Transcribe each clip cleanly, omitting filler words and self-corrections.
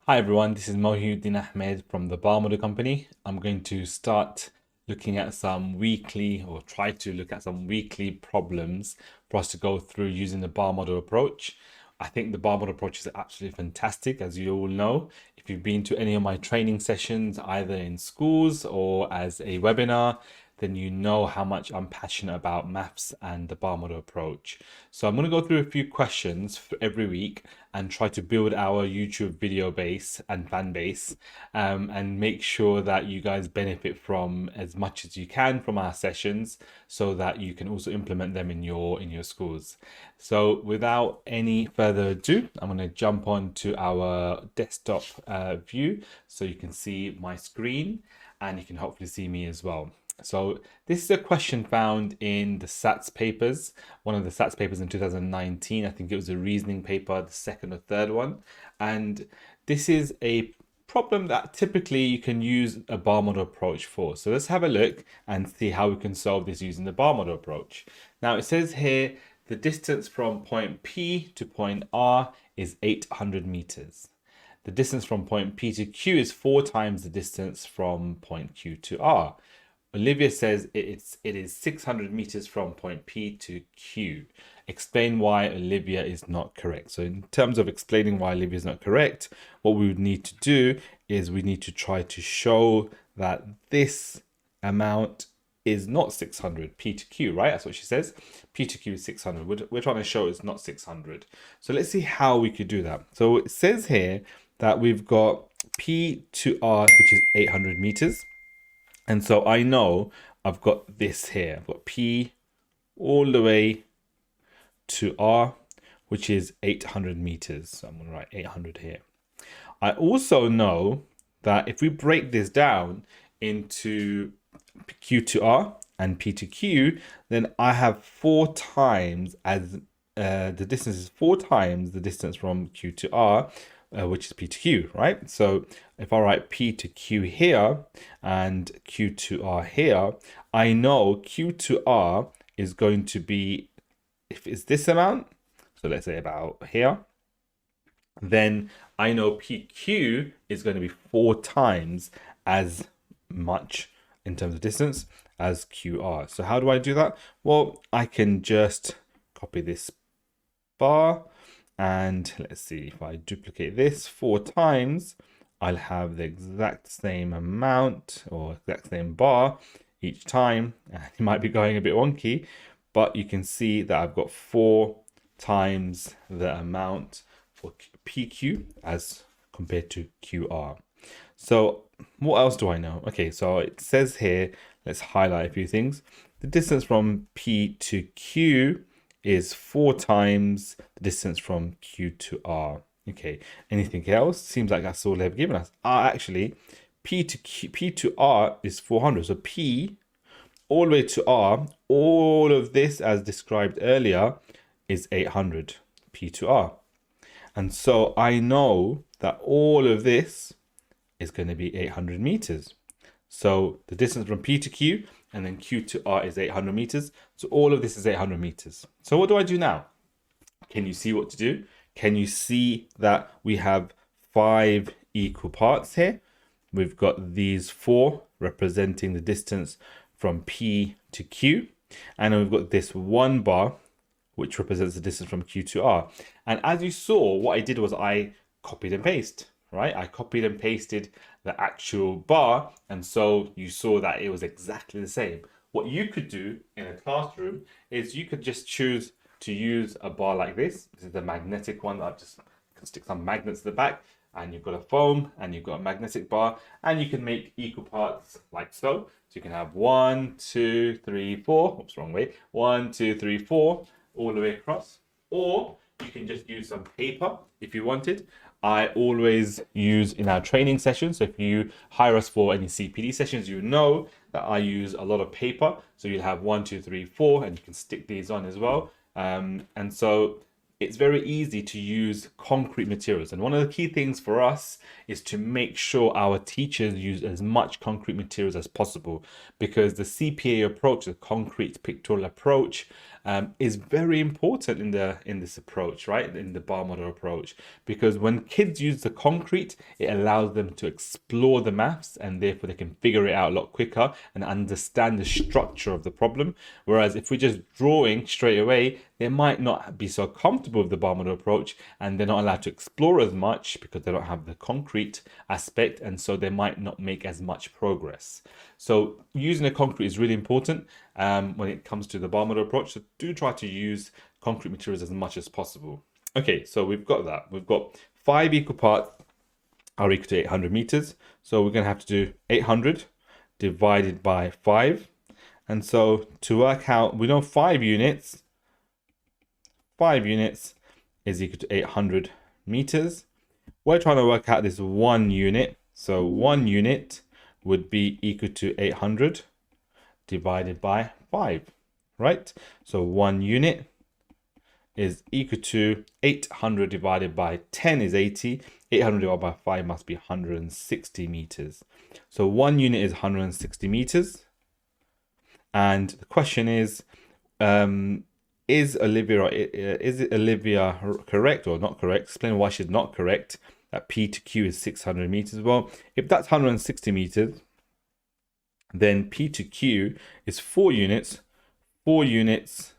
Hi everyone, this is Mohiuddin Ahmed from the Bar Model Company. I'm going to start looking at some weekly, or try to look at some weekly problems for us to go through using the bar model approach. I think the bar model approach is absolutely fantastic, as you all know. If you've been to any of my training sessions, either in schools or as a webinar, then you know how much I'm passionate about maths and the bar model approach. So I'm going to go through a few questions for every week and try to build our YouTube video base and fan base, and make sure that you guys benefit from as much as you can from our sessions so that you can also implement them in your schools. So without any further ado, I'm going to jump on to our desktop view so you can see my screen and you can hopefully see me as well. So this is a question found in the SATS papers, one of the SATS papers in 2019. I think it was a reasoning paper, the second or third one. And this is a problem that typically you can use a bar model approach for. So let's have a look and see how we can solve this using the bar model approach. Now it says here, the distance from point P to point R is 800 meters. The distance from point P to Q is 4 times the distance from point Q to R. Olivia says it is 600 meters from point P to Q. Explain why Olivia is not correct. So in terms of explaining why Olivia is not correct, what we would need to do is we need to try to show that this amount is not 600, P to Q, right? That's what she says. P to Q is 600. We're trying to show it's not 600. So let's see how we could do that. So it says here that we've got P to R, which is 800 meters. And so I know I've got this here. I've got P all the way to R, which is 800 meters. So I'm going to write 800 here. I also know that if we break this down into Q to R and P to Q, then I have 4 times as the distance is 4 times the distance from Q to R, which is P to Q, right? So if I write P to Q here and Q to R here, I know Q to R is going to be, if it's this amount, so let's say about here, then I know PQ is going to be 4 times as much in terms of distance as QR. So how do I do that? Well, I can just copy this bar, and let's see, if I duplicate this 4 times, I'll have the exact same amount or exact same bar each time. It might be going a bit wonky, but you can see that I've got 4 times the amount for PQ as compared to QR. So what else do I know? Okay, so it says here, let's highlight a few things. The distance from P to Q is 4 times the distance from Q to R. Okay, anything else? Seems like that's all they've given us. Actually, P to R is 400. So P all the way to R, all of this as described earlier is 800, P to R. And so I know that all of this is going to be 800 meters. So the distance from P to Q and then Q to R is 800 meters. So all of this is 800 meters. So what do I do now? Can you see what to do? Can you see that we have 5 equal parts here? We've got these 4 representing the distance from P to Q. And then we've got this 1 bar, which represents the distance from Q to R. And as you saw, what I did was I copied and pasted, right? I copied and pasted the actual bar. And so you saw that it was exactly the same. What you could do in a classroom is you could just choose to use a bar like this. This is the magnetic one that I've just stick some magnets at the back, and you've got a foam and you've got a magnetic bar, and you can make equal parts like so. So you can have 1, 2, 3, 4. Oops, wrong way. 1, 2, 3, 4 all the way across. Or you can just use some paper if you wanted. I always use in our training sessions. So if you hire us for any CPD sessions, you know that I use a lot of paper. So you'll have 1, 2, 3, 4, and you can stick these on as well. And so it's very easy to use concrete materials. And one of the key things for us is to make sure our teachers use as much concrete materials as possible, because the CPA approach, the concrete pictorial approach, is very important in this approach, right? In the bar model approach, because when kids use the concrete, it allows them to explore the maths, and therefore they can figure it out a lot quicker and understand the structure of the problem. Whereas if we're just drawing straight away, they might not be so comfortable with the bar model approach, and they're not allowed to explore as much because they don't have the concrete aspect, and so they might not make as much progress. So using a concrete is really important when it comes to the bar model approach. So do try to use concrete materials as much as possible. Okay, so we've got that. We've got 5 equal parts are equal to 800 meters. So we're going to have to do 800 divided by 5. And so to work out, we know 5 units is equal to 800 meters. We're trying to work out this 1 unit. So 1 unit would be equal to 800 divided by 5, right? So 1 unit is equal to 800 divided by 10 is 80. 800 divided by 5 must be 160 meters. So 1 unit is 160 meters. And the question is Olivia correct or not correct? Explain why she's not correct. That P to Q is 600 meters. Well, if that's 160 meters, then P to Q is 4 units. 4 units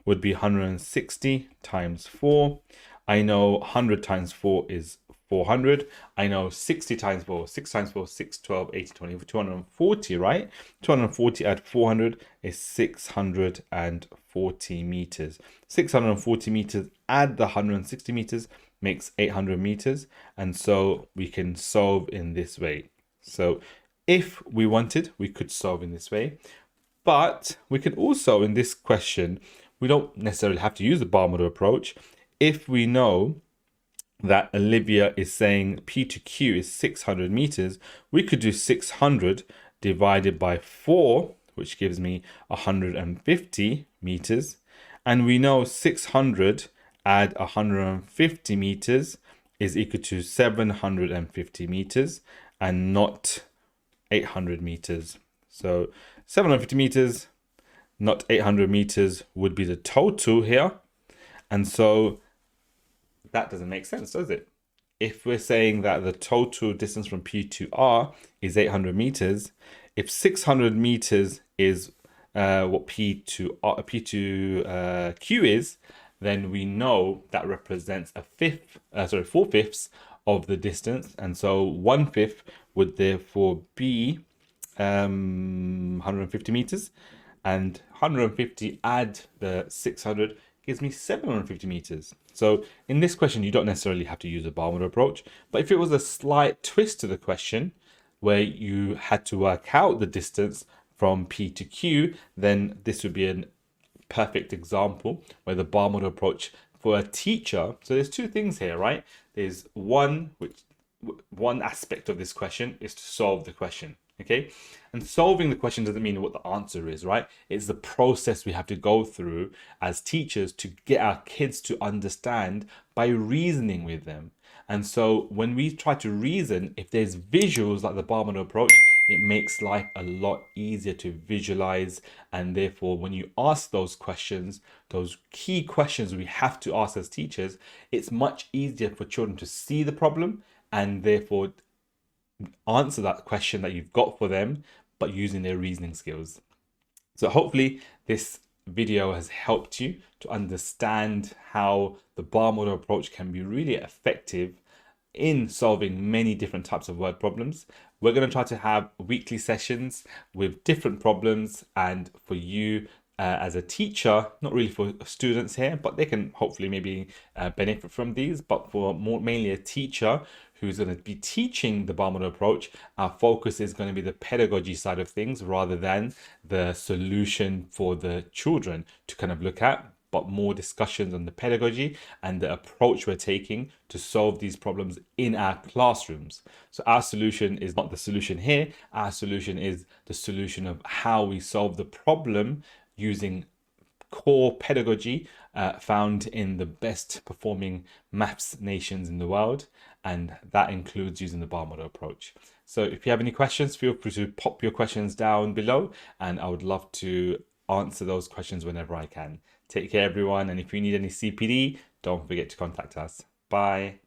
would be 160 times 4. I know 100 times 4 is 400. I know 60 times 4, 6 times 4, 6, 12, 80, 20, 240, right? 240 add 400 is 640 meters. 640 meters add the 160 meters makes 800 meters. And so we can solve in this way. So if we wanted, we could solve in this way. But we can also, in this question, we don't necessarily have to use the bar model approach. If we know that Olivia is saying P to Q is 600 meters, we could do 600 divided by 4, which gives me 150 meters. And we know 600 add 150 meters is equal to 750 meters and not 800 meters. So 750 meters, not 800 meters would be the total here. And so that doesn't make sense, does it? If we're saying that the total distance from P to R is 800 meters, if 600 meters is what P to Q is, then we know that represents 4/5 of the distance. And so 1/5 would therefore be 150 meters, and 150 add the 600 gives me 750 meters. So in this question, you don't necessarily have to use a bar model approach, but if it was a slight twist to the question where you had to work out the distance from P to Q, then this would be a perfect example where the bar model approach for a teacher. So there's 2 things here, right? There's one aspect of this question is to solve the question. Okay, and solving the question doesn't mean what the answer is, right? It's the process we have to go through as teachers to get our kids to understand by reasoning with them. And so when we try to reason, if there's visuals like the bar model approach, it makes life a lot easier to visualize. And therefore, when you ask those questions, those key questions we have to ask as teachers, it's much easier for children to see the problem and therefore answer that question that you've got for them, but using their reasoning skills. So hopefully this video has helped you to understand how the bar model approach can be really effective in solving many different types of word problems. We're going to try to have weekly sessions with different problems, and for you as a teacher, not really for students here, but they can hopefully maybe benefit from these, but for mainly a teacher who's going to be teaching the bar model approach, our focus is going to be the pedagogy side of things rather than the solution for the children to kind of look at, but more discussions on the pedagogy and the approach we're taking to solve these problems in our classrooms. So our solution is not the solution here. Our solution is the solution of how we solve the problem using core pedagogy found in the best performing maths nations in the world, and that includes using the bar model approach. So if you have any questions, feel free to pop your questions down below, and I would love to answer those questions whenever I can. Take care, everyone. And if you need any CPD, don't forget to contact us. Bye.